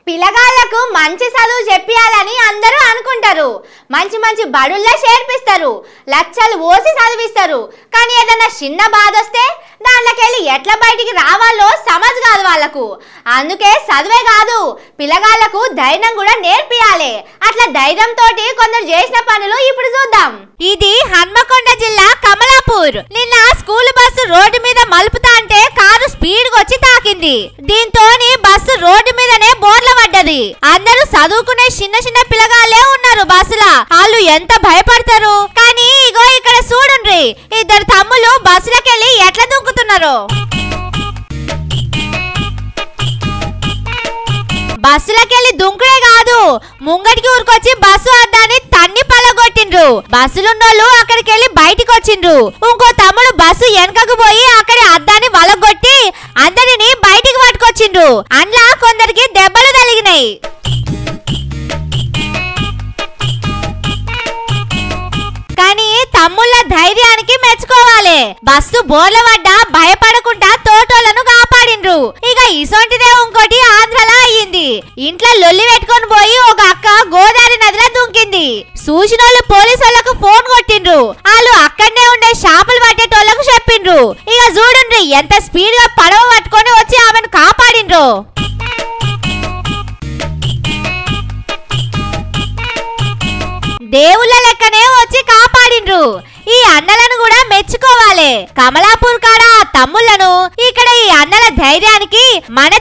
పిల్లగాళ్లకు మంచి చదువు చెప్పాలని అందరూ అనుకుంటారు. మంచి మంచి బడుల్లో చేర్పిస్తారు, లక్షలు ఓసి చదివిస్తారు. కానీ ఏదైనా చిన్న బాధ వస్తే దాంట్లోకెళ్ళి ఎట్లా బయటికి రావాలో సమజ్ కాదు వాళ్ళకు. అందుకే చదువే కాదు, పిల్లగాళ్లకు ధైర్యం కూడా నేర్పియాలి. అట్లా ధైర్యంతో కొందరు చేసిన పనులు ఇప్పుడు చూద్దాం. ఇది హన్మకొండ జిల్లా కమలాపూర్. నిన్న స్కూల్ బస్సు రోడ్డు మీద మలుపుతా అంటే కారు స్పీడ్ గా వచ్చి తాకింది. దీంతో బస్సు రోడ్డు మీదనే బోర్ల పడ్డది. అందరూ చదువుకునే చిన్న చిన్న పిల్లగాళ్ళే ఉన్నారు బస్సులా. వాళ్ళు ఎంత భయపడతారు. కానీ ఇగో ఇక్కడ చూడండి, ఇద్దరు తమ్ముళ్ళు బస్సులకెళ్ళి ఎట్లా దుంకుతున్నారు. బస్సులకెళ్ళి దుంకుడే కాదు, ముంగటికి ఊరుకొచ్చి బస్సు అద్దాన్ని తన్ని పలగొట్టిండ్రు. బస్సులున్నోళ్ళు అక్కడికెళ్ళి బయటికి వచ్చిండ్రు. ఇంకో తమ్ముడు బస్సు వెనకకు పోయి అక్కడి అద్దాన్ని వలగొట్టి అందరిని బయటికి పట్టుకొచ్చిండ్రు. అందులో కొందరికి దెబ్బలు తగిలినాయి. కానీ తమ్ముళ్ళ ధైర్యానికి మెచ్చుకోవాలి. బస్సు బోర్ల పడ్డా భయపడకుండా తోటోళ్లను కాపాడిండ్రు. ఇక ఇసొంటిదే ఇంకోటి ఆంధ్రలో అయ్యింది. ఇంట్లో లొల్లి పెట్టుకొని పోయి ఒక అక్క గోదావరి నదిలో దుంకింది. చూసినోళ్ళు పోలీసులకు ఫోన్ కొట్టిండ్రు. వాళ్ళు అక్కడనే ఉండే చేపలు పట్టేటోళ్లకు చెప్పిండ్రు. ఇక చూడండి ఎంత స్పీడ్ గా పడవ పట్టుకొని వచ్చి ఆమెను కాపాడిండ్రు. దేవుళ్ళ లెక్కనే వచ్చి కాపాడిండ్రు. ఈ అన్నలను కూడా మెచ్చుకోవాలి. కమలాపూర్ కాడ తమ్ముళ్లను, ఇక్కడ ఈ అన్నల ధైర్యానికి మన